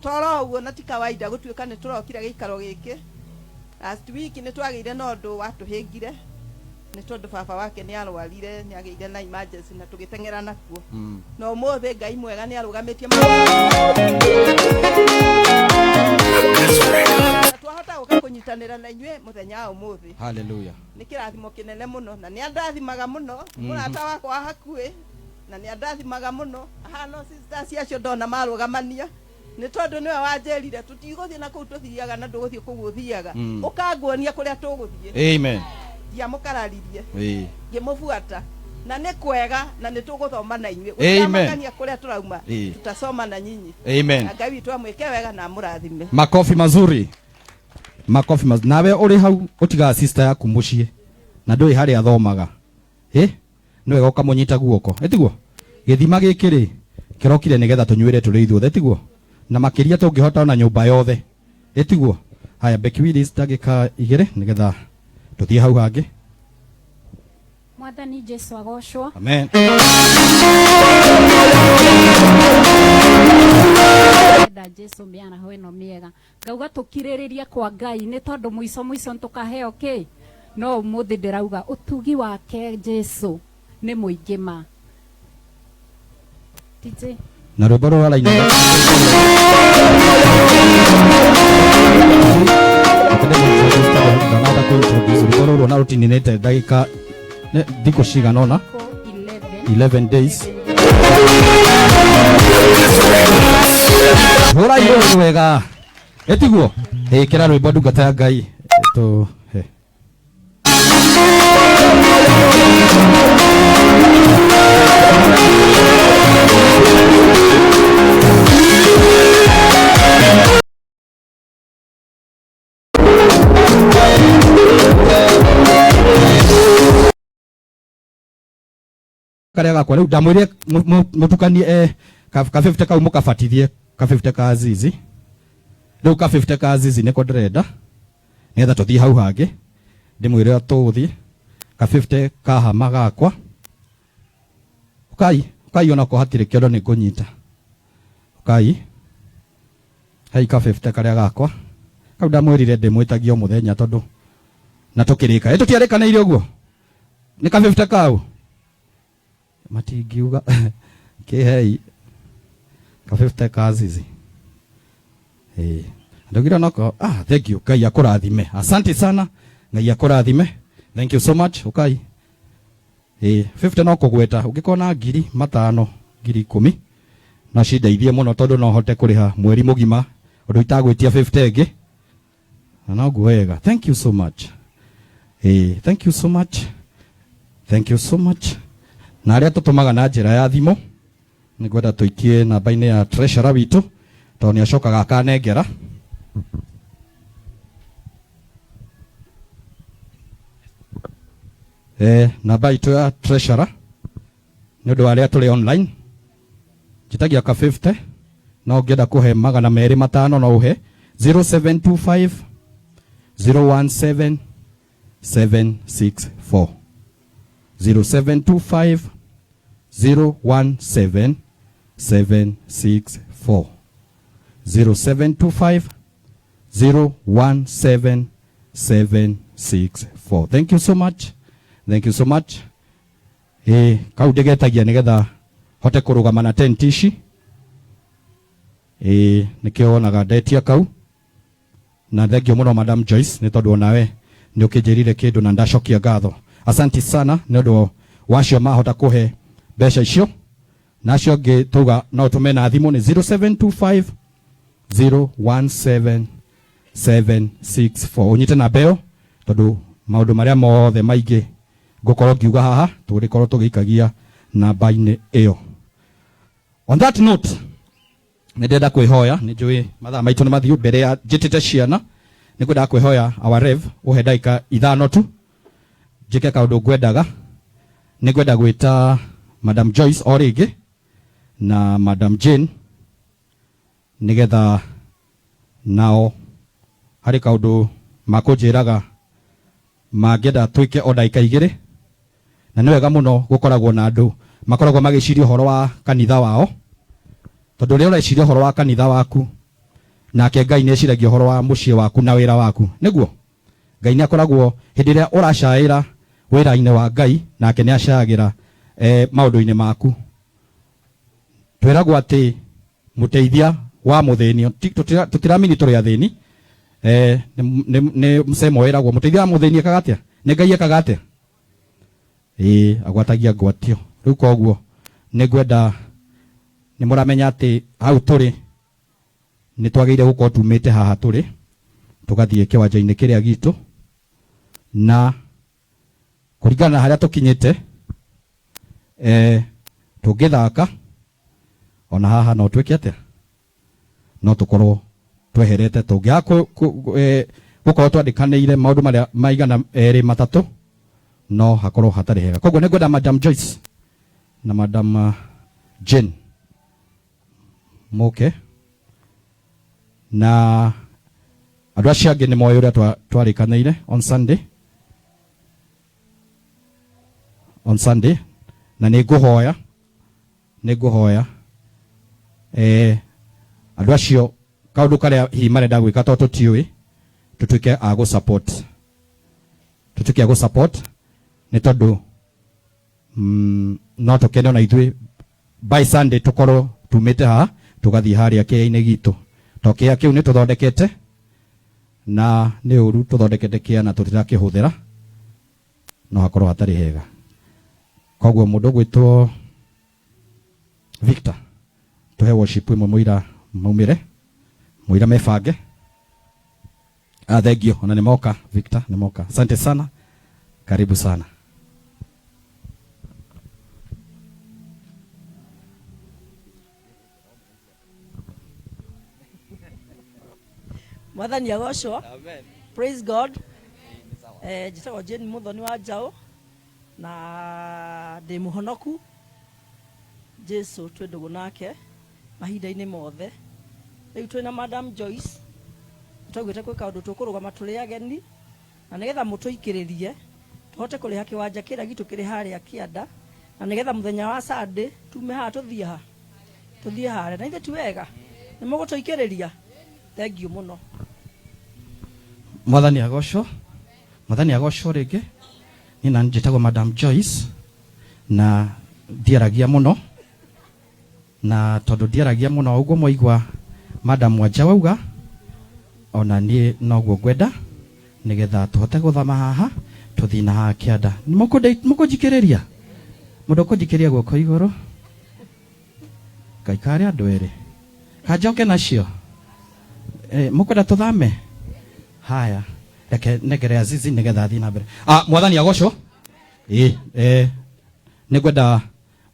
toro uguo na ti kawaida gutuika ni turokira giikaro giki. Last week ni twagire no ndu watuhingire ni tondu baba wake ni arwarire ni ageire na emergency na tugitengera nakuo. No mothe Ngai mwega ni arugamitie twahota gukunyitanira na inywe muthenya umuthi. Hallelujah. Ni kirathimo kinene muno na ni andathimaga muno murata wakwa hakui na ni andathimaga muno ahano sisters yacio ndona marugamania ni tondu niwe wanjerire tutiguthie na kuu tuthiaga na nduguthie kuu thiaga ukanguonia kuria tuguthie. Amen. Ya mukararirie ngimubuata na ni kwega na ni tuguthoma na inywe utamagania kuria turauma tutasoma na nyinyi. Amen. Ngai witu amwike wega na murathime. Makofi mazuri. Makofi mazuri. Nawe uri hau utiga sister yaku mucie na ndui hari athomaga niwe goka munyita guoko etiguo githima gikiri kirokire nigetha tunyuire turi ithuothe etiguo na makiria tungihota ona nyumba yothe etiguo. Haya Becky Willis dagika igire nigetha tuthie hau hangi. Mwathani Jesu agocwo. Amen. Da Jesu miana hoeno miega ngauga tukiririria kwa Ngai ni tondu muico tukaheo ki no muthi ndirauga utugi wake Jesu ni muingi ma DJ na rwimbo rwa laini rwimbo na rutininite ndagika thikũ cigana ũna 11 days. Hũra igũrũ wega etiguo ĩkĩra rwĩmbo ndungata ya Ngai karega kwa riu ndamwire mutukanie ka 50 kau mukabatithie ka 50 ka Azizi riu ka 50 ka Azizi niko ndirenda nigetha tuthie hau hangi ndimwire tuthie ka 50 ka hama gakwa ukai ona ko hatire kiondo ni kunyita ukai hai ka 50 karia gakwa kau ndamwirire ndimwitagio muthenya tondu na tukirika tutiarikaniire uguo ni ka 50 kau matingiuga kihei ka 50 ka Azizi ndogira noko thank you Ngai akurathime asante sana Ngai akurathime thank you so much ukai 50 no kugweta ungikona 5,000 10,000 na cindeithie muno tondu no hote kuriha mweri mugima undu itagwitia 50 ingi na guo wega thank you so much thank you so much thank you so much. Na aria tutumaga na njira ya thimo ni gwenda tuikie namba-ini ya treasurer witu tondu ni acokaga akanengera namba itu ya treasurer ni undu aria tuli online jitagia ka 50 no ngenda kuhe 250 no uhe 0725 017 764 0725 017 764 0725 017 764. Thank you so much. Thank you so much. Kau ndegetagia nigetha hote kurugama na tent ici nikio onaga ndetia kau na thengio muno Madam Joyce ni tondu onawe ni ukinjirire kindu na ndacokia ngatho. Asante sana ni undu wacio mahota kuhe mbeca icio nacio ngi tuga no tumena thimu ni 0725 017 764 unyite na beo tondu maundu maria mothe maingi ngukorwo ngiuga haha tugirikorwo tugikagia namba-ini iyo. On that note ndenda kwihoya ni njui mathaa maitu ni mathiu mbere ya njitite ciana ni kwenda kwihoya our rev uhe ndaika 5 tu njike kaundu ngwendaga ni gwenda gwita Madam Joyce origi na Madam Jane nigetha nao hari kaundu makunjiraga mangenda twike o ndaika 2 na ni wega muno gukoragwo na andu makoragwo magiciria horo wa kanitha wao tondu ri ureciria horo wa kanitha waku nake Ngai nĩ eciragia ũhoro wa mũciĩ waku na wĩra waku nĩguo Ngai nĩ akoragwo hĩndĩ ĩrĩa ũracaĩra wĩra-inĩ wa Ngai nake nĩ acaagĩra maũndũ-inĩ maku. Twĩragwo atĩ mũteithia wa mũthĩni tũtiramini tũrĩ athĩni nĩ msemo wĩragwo mũteithia wa mũthĩni ekaga atĩa nĩ Ngai ekaga atĩa agwatagia ngwatio. Rĩu koguo nĩ ngwenda nĩ mũramenya atĩ hau tũrĩ nĩ twagĩrĩire gũkorwo tumĩte haha tũrĩ tũgathiĩ kĩwanja-inĩ kĩrĩa gitũ na kũringana na harĩa tũkinyĩte tũngĩthaka ona haha no twĩke atĩa no tũkorwo tweherete tũngĩaga gũkorwo twandĩkanĩire maũndũ marĩa maigana erĩ matatũ no hakorwo hatarĩ hega. Koguo nĩ ngwenda Madam Joyce na Madam Jane moke na andũ acio angĩ nĩ moĩ ũrĩa twarĩkanĩire on Sunday na nĩ ngũhoya andũ acio kaũndũ karĩa hihi marenda gwĩka to tũtiũĩ tũtuĩke a gũ-support nĩ tondũ no tũkene ona ithuĩ by Sunday tũkorwo tumĩte haha tũgathiĩ harĩa kĩaya-inĩ gitũ to kĩaya kĩu nĩ tũthondekete na nĩ ũru tũthondekete kĩaya na tũtirakĩhũthĩra no hakorwo hatarĩ hega. Koguo mũndũ gwĩtwo Victor tũhe worship ĩmwe mũira maumĩre mũira mebange. Thank you. Ona nĩ moka Victor nĩ moka. Asante sana. Karibu sana. Mwathani agocwo. Amen. Praise God. Njĩtagwo Jane Muthoni wa Njaũ na ndĩ mũhonoku. Jesu twĩ ndũgũ nake mahinda-inĩ mothe. Rĩu twĩ na Madam Joyce tũtagwĩte gwĩka ũndũ tũkũrũgama tũrĩ ageni na nĩgetha mũtũikĩrĩrie tũhote kũrĩha kĩwanja kĩrĩa gitũ kĩrĩ harĩa kĩanda na nĩgetha mũthenya wa Sunday tume haha tũthiĩ harĩa na ithe ti wega nĩ mũgũtũikĩrĩria. Thank you mũno. Mwathani agocwo rĩngĩ niĩ na njĩtagwo Madam Joyce na ndiaragia mũno na tondũ ndiaragia mũno ũguo mwaigua Madam Wanja wauga ona niĩ noguo ngwenda nĩgetha tũhote gũthama haha tũthiĩ na haha kĩanda. Mũkũnjikĩrĩria mũndũ ũkũnjikĩrĩria guoko igũrũ kaikare andũ erĩ kanjoke nacio mũkwenda tũthame haya reke negere Azizi nĩgetha thiĩ na mbere. Mwathani agocwo nĩ ngwenda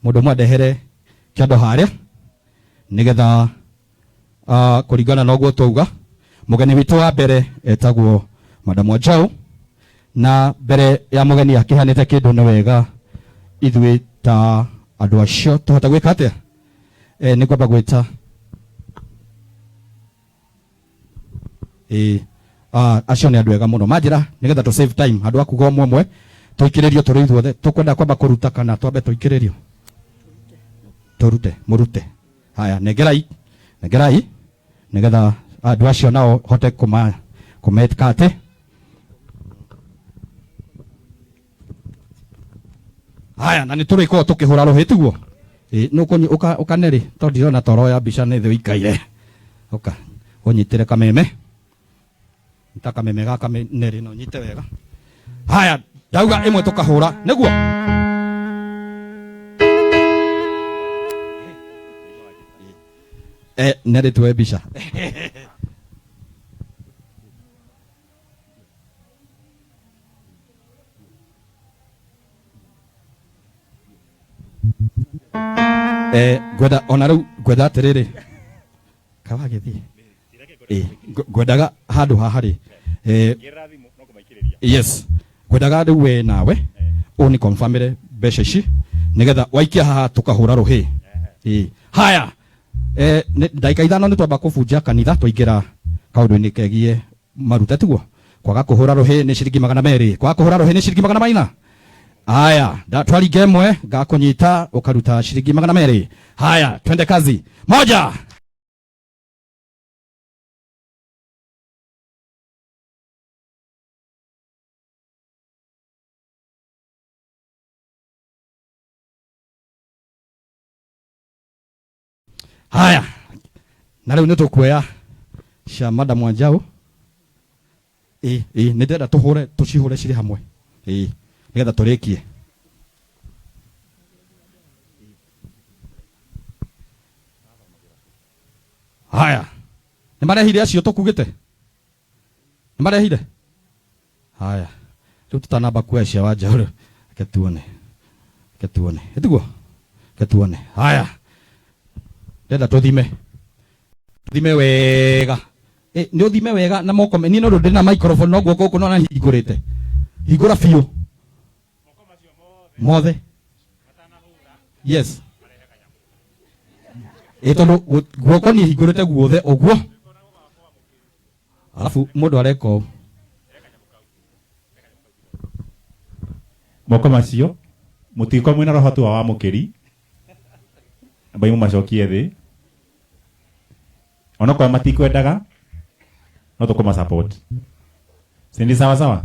mũndũ mwandehere kĩondo harĩa nĩgetha kũringana na ũguo twauga mũgeni witũ wa mbere etagwo Madam Wanjaũ na mbere ya mũgeni akĩhanĩte kĩndũ nĩ wega ithuĩ ta andũ acio tũhota gwĩka atĩa nĩ kwamba gwĩta acio nĩ andũ ega mũno manjĩra nĩgetha tũ save time andũ akuga ũmwe tũikĩrĩrio tũrĩ ithuothe tũkwenda kwamba kũruta kana twambe tũikĩrĩrio mũrute haya negerai nĩgetha andũ acio nao hote kũmekate. Haya na nĩ tũrĩkorwo tũkĩhũra rũhĩ tiguo ũkanerĩ tondũ ndirona toro ya mbica nĩ thĩ ũikaire ũka ũnyitĩre kameme nita kameme gaka nerĩ no nyite wega. Haya ndauga ĩmwe tũkahũra nĩguo nerĩ tuwe mbica gwenda ona rĩu gwenda atĩrĩrĩ kawagĩthiĩ ngwendaga handũ haha rĩ yes ngwendaga rĩu we nawe ũni confirmire mbeca ici nĩgetha waikia haha tũkahũra rũhĩ. Haya ndagĩka ithano nĩ twamba kũbunja kanitha twaingĩra kaũndũ-inĩ kegiĩ maruta tiguo kwaga kũhũra rũhĩ nĩ ciringi 200 kwaga kũhũra rũhĩ nĩ ciringi 400. Haya twaringa ĩmwe ngakũnyita ũkaruta ciringi 200. Haya twende kazi moja. Haya. Na leo nitukuoya cia Madam Wanjau. Nĩndĩrenda tũcihure cirĩ hamwe. Nĩgetha tũrĩkie. Haya. Nĩmarehire acio tũkugĩte? Nĩmarehire? Haya. Rĩu tũtanamba kuoya cia Wanjau rĩu. Reke tuone. Ĩtiguo? Reke tuone. Haya. Ndĩrenda tũthime. Thime wega. Nĩ ũthime wega na moko ni no ndĩ na microphone no guoko gũkũ no na hingũrĩte. Hingũra biũ. Moko macio mothe. Yes. Tondũ guoko ni hingũrĩte guothe ũguo. Alafu mũndũ areka ũũ. Moko macio mũtiko mwĩna roho tu wa mũkĩri. Ambai mũmacokie thĩ. Ona kwa matikwendaga no tukoma support. Sindi sawa?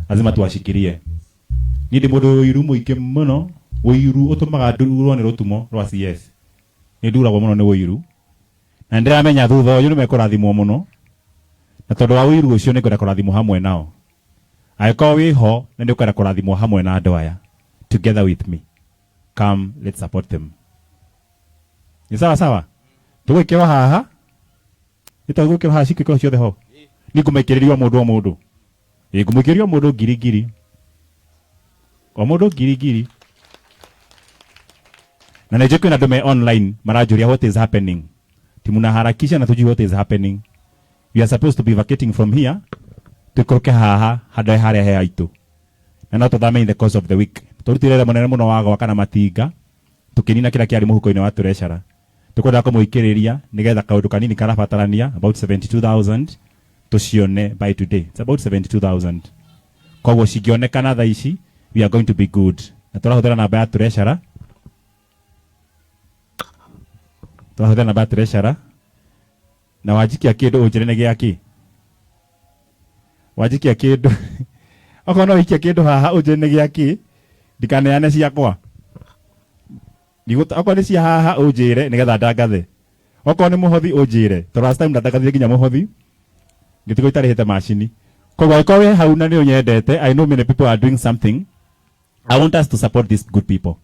Lazima tuwashikirie. Ni ndi mundu uiru muike muno, uiru utumaga ndurwo ni rutumo rwa CS. Ni nduragwo muno ni uiru. Na ndiramenya thutha uyu ni mekurathimwo muno. Na tondu wa uiru ucio ni kwenda kurathimwo hamwe nao. Aiko wiho na ndi kwenda kurathimwo hamwe na andu aya. Together with me. Come, let's support them. Ni sawa? Tugwikirwo haha. Nitagwikirwo haha cikikirwo ciothe ho. Ningũmĩkĩrĩria mũndũ o mũndũ. Ngũmĩkĩrĩria mũndũ ngiri. O mũndũ ngiri. Na nĩnjũĩ kwĩna andũ me online maranjũria what is happening. Timunaharakisha na tujui what is happening. We are supposed to be vacating from here. Tukũrũke haha handũ harĩa he aitũ. Na no tũthame in the course of the week. Tũrutire mũnene mũno wa gwaka na matinga. Tũkĩnina kĩrĩa kĩarĩ mũhuko-inĩ wa treasurer. Tukwenda kũmũikĩrĩria nigetha kaũndũ kanini karabatarania about 72,000 tucione by today. It's about 72,000. Koguo cingĩonekana thaa ici we are going to be good. Na tũrahũthĩra namba ya treasurer. Na wajikia kĩndũ ũnjĩre nĩ gĩakĩ. Wajikia kĩndũ. Okorwo no wikia kĩndũ haha ũnjĩre nĩ gĩakĩ. Ndikaneane ciakwa. Okorwo nĩ cia haha ũnjĩre nĩgetha ndangathe. Okorwo nĩ mũhothi ũnjĩre. Tondũ last time ndangathire nginya mũhothi. Ngĩtigwo itarĩhĩte macini. Koguo angĩkorwo wĩ hau na nĩ ũnyendete, I know many people are doing something. I want us to support these good people.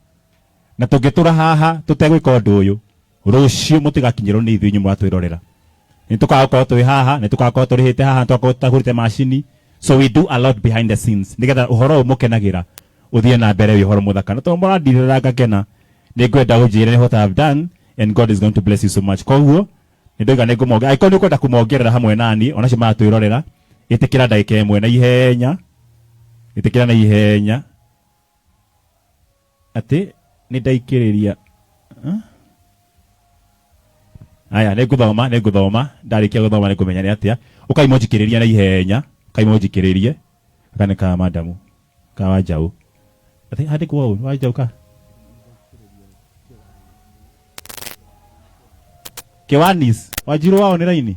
Na tũngĩtũra haha tũtegwĩka ũndũ ũyũ, rũciũ mũtigakinyĩrwo nĩ ithuĩ inyuĩ mũratwĩrorera. Nĩ tũgakorwo twĩ haha, nĩ tũgakorwo tũrĩhĩte haha, tũgakorwo tũtagũrĩte macini. So we do a lot behind the scenes. Nĩgetha ũhoro ũyũ mũkenagĩra ũthiĩ na mbere wĩ ũhoro mũthaka. Na tondũ mũrandirĩra ngakena, nĩ ngwenda ũnjĩre what I have done and God is going to bless you so much. Koguo nĩ ndoiga nĩ ngũmongerera. Angĩkorwo nĩ ũkwenda kũmongerera hamwe nani, ona cio maratwĩrorera, ĩtĩkĩra ndagĩka ĩmwe na ihenya. Ĩtĩkĩra na ihenya. Atĩ nĩ ndaikĩrĩria. Aya nĩ ngũthoma. Ndarĩkia gũthoma nĩ ngũmenya nĩ atĩa. Ũkaimũnjikĩrĩria na ihenya. Ũkaimũnjikĩrĩrie. Aka nĩ ka Madamu. Ka Wanjau. Atĩ handĩkwo ũũ Wanjau ka. Kiwanis. Wanjiru wao nĩ raini.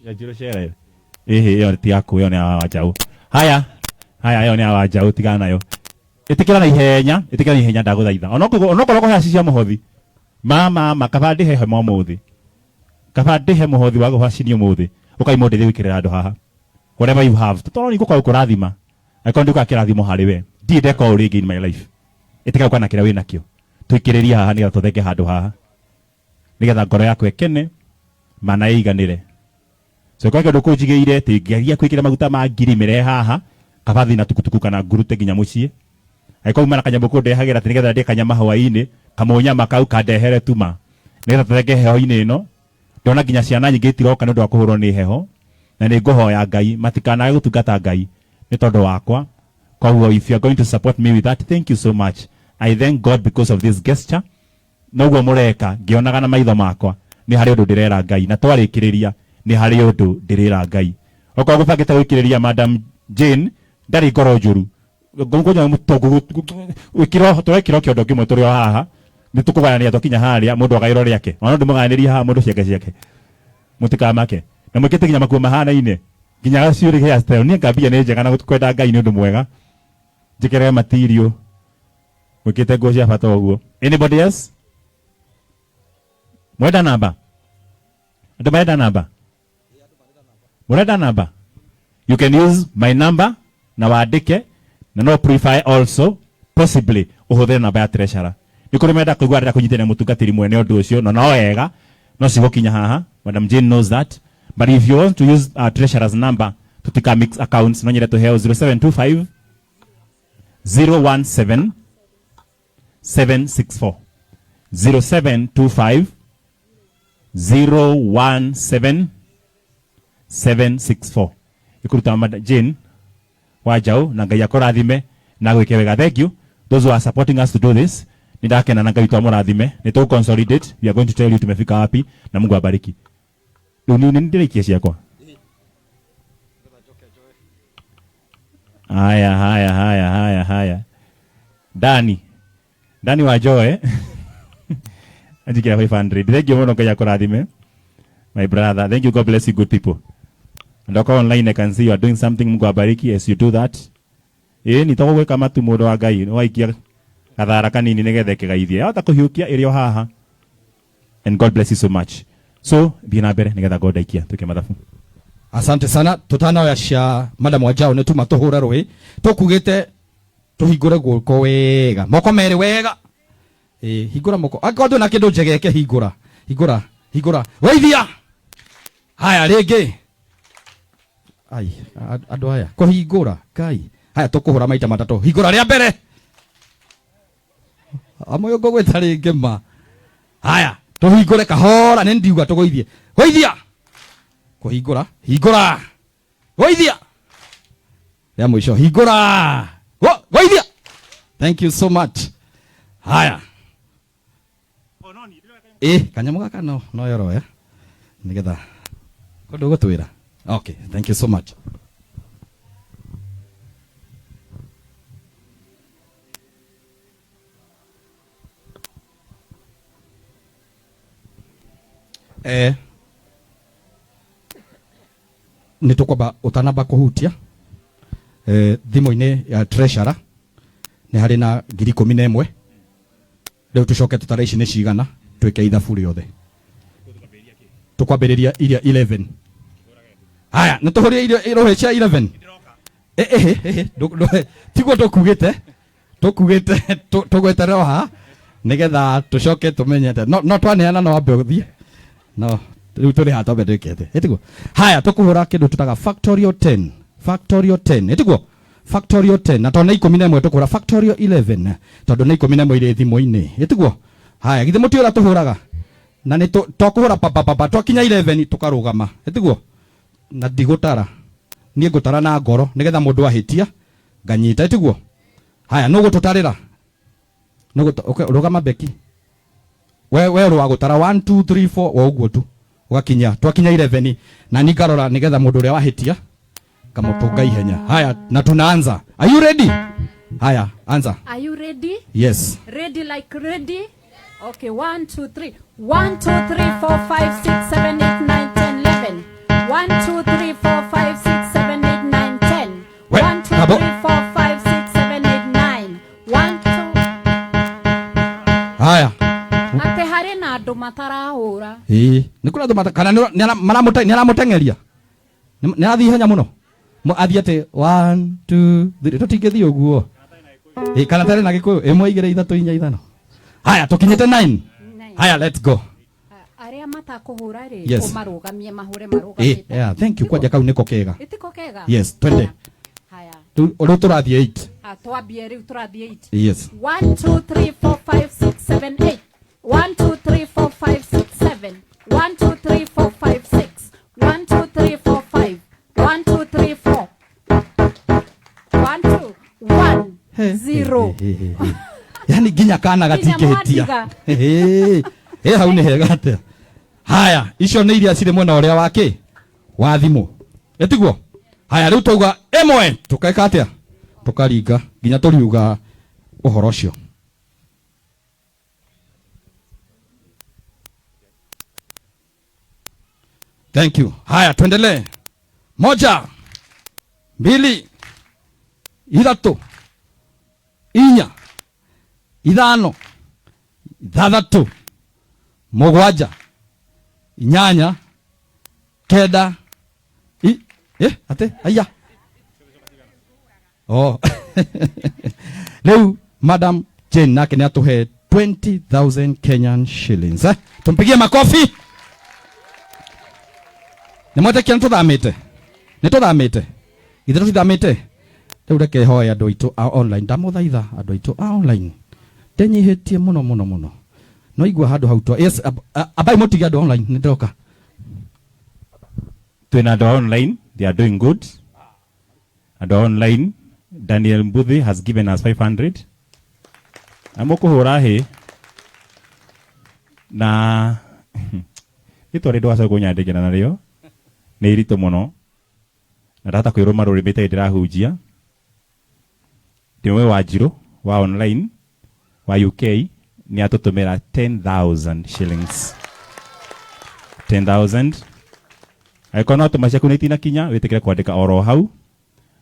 Wanjiru chere. Ĩyo ti yaku, ĩyo nĩ ya Wanjau. Haya, ĩyo nĩ ya Wanjau, tigana nayo. Ĩtĩkĩra na ihenya ndagũthaitha. Onokorwo kwa cia mũhothi. Mama kaba ndĩhe mũhothi. Kaba ndĩhe mũhothi wa gũcini ũmũthĩ. Ũkaimũndeithia gwĩkĩrĩra andũ haha. Whatever you have. Tũtoro nĩ gũkorwo kũrathima. Angĩkorwo ndĩ gũkĩrathimo harĩ we. Ndĩndeka o rĩngĩ in my life. Ĩtĩkĩra gũka na kĩrĩa wĩ nakĩo. Twĩkĩrĩrie haha nĩgetha tũtheke handũ haha. Nĩgetha ngoro yaku ĩkene, mana ĩiganĩre. So kwa kĩndũ kũnjigĩire tĩngeria kwĩkĩra maguta ma ngiri mĩrehe haha, kabathi na tukutuku kana ngurute nginya mũciĩ. Angĩkorwo mana kanyamũ kũndehagĩra atĩ nĩgetha ndĩ kanyama hwaĩ-inĩ, kamũnyama kau kandehere tuma. Nĩgetha tũtheke heho-inĩ ĩno. Ndona nginya ciana nyingĩ itiroka nĩ ũndũ wa kũhũrwo nĩ heho. Na nĩ ngũhoya Ngai matikanae gũtungata Ngai nĩ tondũ wakwa. Koguo if you are going to support me with that, thank you so much. I thank God because of this gesture. Noguo mũreka ngĩonaga na maitho makwa nĩ harĩ ũndũ ndĩrera Ngai na twarĩkĩrĩria nĩ harĩ ũndũ ndĩrera Ngai. Okorwo gũbangĩte gwĩkĩrĩria Madam Jane ndarĩ ngoro njũru. Ngonya mũtongo wĩkĩrwo twekĩrwo kĩondo kĩmwe tũrĩ o haha nĩ tũkũgayanĩria tũkinya harĩa mũndũ agaĩrwo rĩake. Ona ndĩmũgayanĩria haha mũndũ ciake. Mũtikamake. Na mwĩkĩte nginya makuo mahana-inĩ. Nginya gaciũrĩ hair style niĩ ngambia nĩ njega na kwenda Ngai nĩ ũndũ mwega. Njĩkĩre material. Mwĩkĩte nguo cia bata ũguo. Anybody else? Mwenda namba. Ndo mwenda namba. Mwenda namba. You can use my number na waandike na no prefer also possibly uhuthere namba ya treasurer. Nikuri menda kuigua rira kunyitana mutungatiri mwene undu ucio no wega no sigokinya haha. Madam Jane knows that. But if you want to use treasurer's number tutika mix accounts no nyere tuheo 0725 017 764 0725 017 764. Ikuruta Madam Jane wajau na Ngai akorathime na gwike wega. Thank you those who are supporting us to do this. Nindakena na Ngai twamorathime ni to consolidate. We are going to tell you tumefika wapi na Mungu abariki. Nini ndirikie ciakwa. Haya. Dani wa Joe. Andikira 500. Thank you muno Ngai akorathime. My brother, thank you. God bless you, good people. And online I can see you are doing something. Mungu abariki as you do that. Ni to gweka matu mundu wa Ngai no waikia kathara kanini nigethe kigaithie hata kuhiukia irio haha. And God bless you so much. So bina mbere nigetha God aikia tuke mathabu. Asante sana. Tutana ya cia Madam Wajao ne tuma tuhura rui tukugite tuhingure guko wega moko mere wega hingura moko akondo na kindu njegeke hingura weithia. Haya ringi ai andu aya kuhingura Ngai. Haya tukuhura maita matatu hingura ria mbere amoyo ngogweta ringi ma. Haya tuhingure kahora ne ndiuga tugoithie weithia kuhingura weithia ya mwisho hingura weithia. Thank you so much. Haya kanyamu gaka no yoro ya nigetha kodo gutwira. Okay, thank you so much. Nitukwamba utanamba kuhutia thimo-ini ya treasurer ni hari na 11,000. Riu tucoke tutara ici ni cigana twike ithabu riothe tukwambiriria iria 11. Haya nituhurie irohe cia 11 tiguo tukugite tugweterera ha nigetha tucoke tumenyete no twaneana no ambe uthie no riu turi ha tombe ndikete etiguo. Haya tukuhura kindu tutaga factorial 10 etiguo factorial 10 na tona 11 tukuhura factorial 11 tondu na 11 ire thimo-ini etiguo. Haya githe muti ura tuhuraga na ni tukuhura papa twakinya 11 tukarugama etiguo na ndigutara nie ngutara na ngoro nigetha mundu ahitia nganyita etiguo. Haya no gututarira no rugama beki we ru agutara 1 2 3 4 wa uguo tu ugakinya twakinya 11 na nikarora nigetha mundu uria wahitia kamutunga ihenya. Haya na tunaanza. Are you ready? Haya anza. Are you ready? Yes. Ready like ready? Okay, 1 2 3 1 2 3 4 5 6 7 8 9 10 11 1 2 3 4 5 6 7 8 9 10 1 2 3 4 5 6 7 8 9 1 2. Haya ate hari na andu matarahura ni kuna andu kana ni aramutengeria ni athi henya muno athi ate 1 2 3 tutingithi uguo kana tare na gikuyu imwe igire ithatu inya ithano. Haya tukinyete 9. Haya let's go. Aria matakuhura ri yes. Umarugamie mahure marugamie. Yeah, thank you kwaja kau niko kega. Itiko kega. Yes, twende. Haya. Uru turathie 8. Twambie riu turathie 8. Yes. 1 2 3 4 5 6 7 8 1 2 3 4 5 6 7 1 2 3 4 5 6 1 2 3 4 5 1 2 3 4 1 2 1 0. Yani ginya kana gatikihitia hau ni hega atia. Haya icio ni iria cire mwena uria wake wa thimu etiguo. Haya riu tuga emwe tukaika atia tukaringa ginya turiuga uhoro ucio. Thank you. Haya tuendelee. 1 2 3 4 5 6 7 8 9 inyanya kenda ate aya leo Madam Jane nake ni atuhe 20,000 Kenyan shillings. Tumpigie makofi. Nemote kia ntuthamite. Nituthamite. Ithe tuthamite. Riu reke hoya andu aitu online. Ndamuthaitha andu aitu online. Ndenyihitie muno. No igua handu hau twa. Yes, abai mutigi andu online nindoka. Twina andu online, they are doing good. Andu online, Daniel Mbuthi has given us 500. Amukuhura hi na ito ri ndwasa kunyandikira nario ni irito muno na data kwiruma rurimite ndirahunjia ndiwe Wanjiru wa online wa UK ni atutumira 10,000 shillings 10,000 aikona tumacia kuniti na kinya witikire kwandika oro hau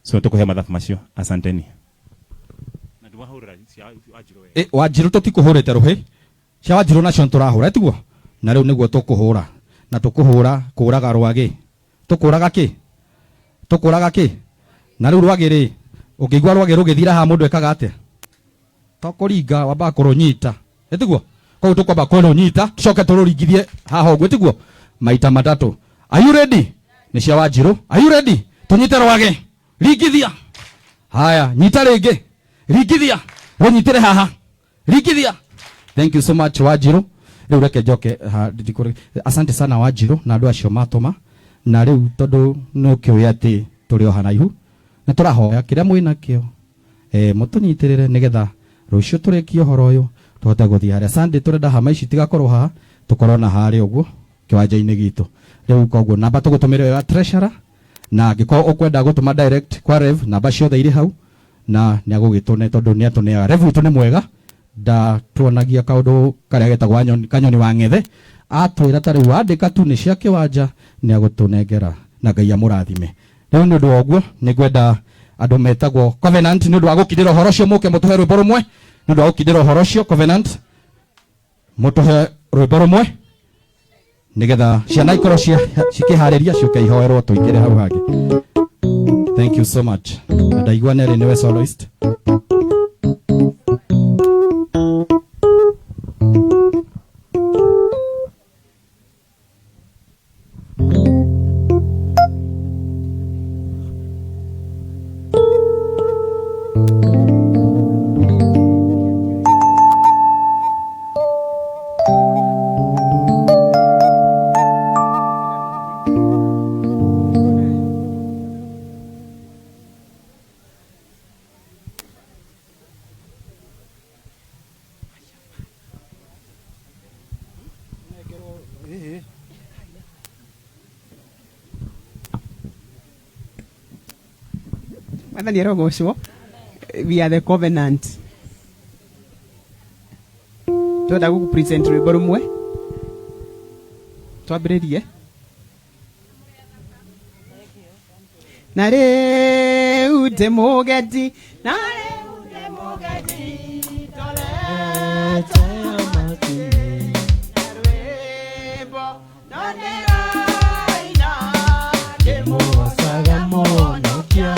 so tukuhe mathafu macio asanteni. Wanjiru tutikuhurite ruhi cia Wanjiru nacio turahura tiguo na riu niguo tukuhura na tukuhura kuraga rwagi tukuraga ki na riu rwagi ri ukigwa rwagi rugithira ha mundu ekaga atia tokuringa wamba kurunyita tiguo kwa tukwamba kurunyita tucoke tururingithie haha uguo tiguo maita matatu. Are you ready? Ni cia Wanjiru. Are you ready? Tunyite rwagi ringithia haya nyita ringi ringithia ronyitire haha ringithia. Thank you so much Wanjiru. Riu reke njoke asante sana Wanjiru na andu acio matuma na riu tondu no kioya ati turi ohana ihu na turahoya kiria mwina kio mutunyitirire nigetha rucio turekie horo uyu tuhote guthii haria Sunday turenda hama ici tigakorwo haha tukorwo na haria uguo kiwanja-ini gitu. Riu koguo namba tugutumire ya treasurer na angĩkorwo ukwenda gutuma direct kwa Rev namba ciothe iri hau na ni agugitune tondu ni atuneaga Rev witu ni mwega da tuonagia kaundu karia getagwo kanyoni wa ng'ethe atwira tari wandika tu ni cia kiwanja ni agutunengera na Ngai amurathime. Riu ni undu oguo ni gwenda andu metagwo Covenant ni undu wa gukindira horo cio muke mutuhe rwimbo rumwe ni undu wa gukindira horo cio Covenant mutuhe rwimbo rumwe nigetha ciana ikorwo cikihariria ciuke ihoerwo tuingire hau hangi. Thank you so much. Ndaigua nere niwe soloist. We are the Covenant. Tuenda guku present rwimbo rumwe twambiririe na riu ndi mugedi tolete amakini na rwimbo noneraina ndimuosaga mono kia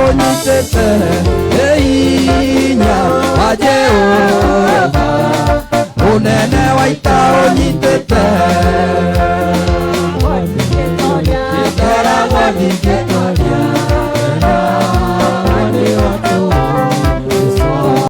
unyitete hinya wa Jehova unene wa ita unyitete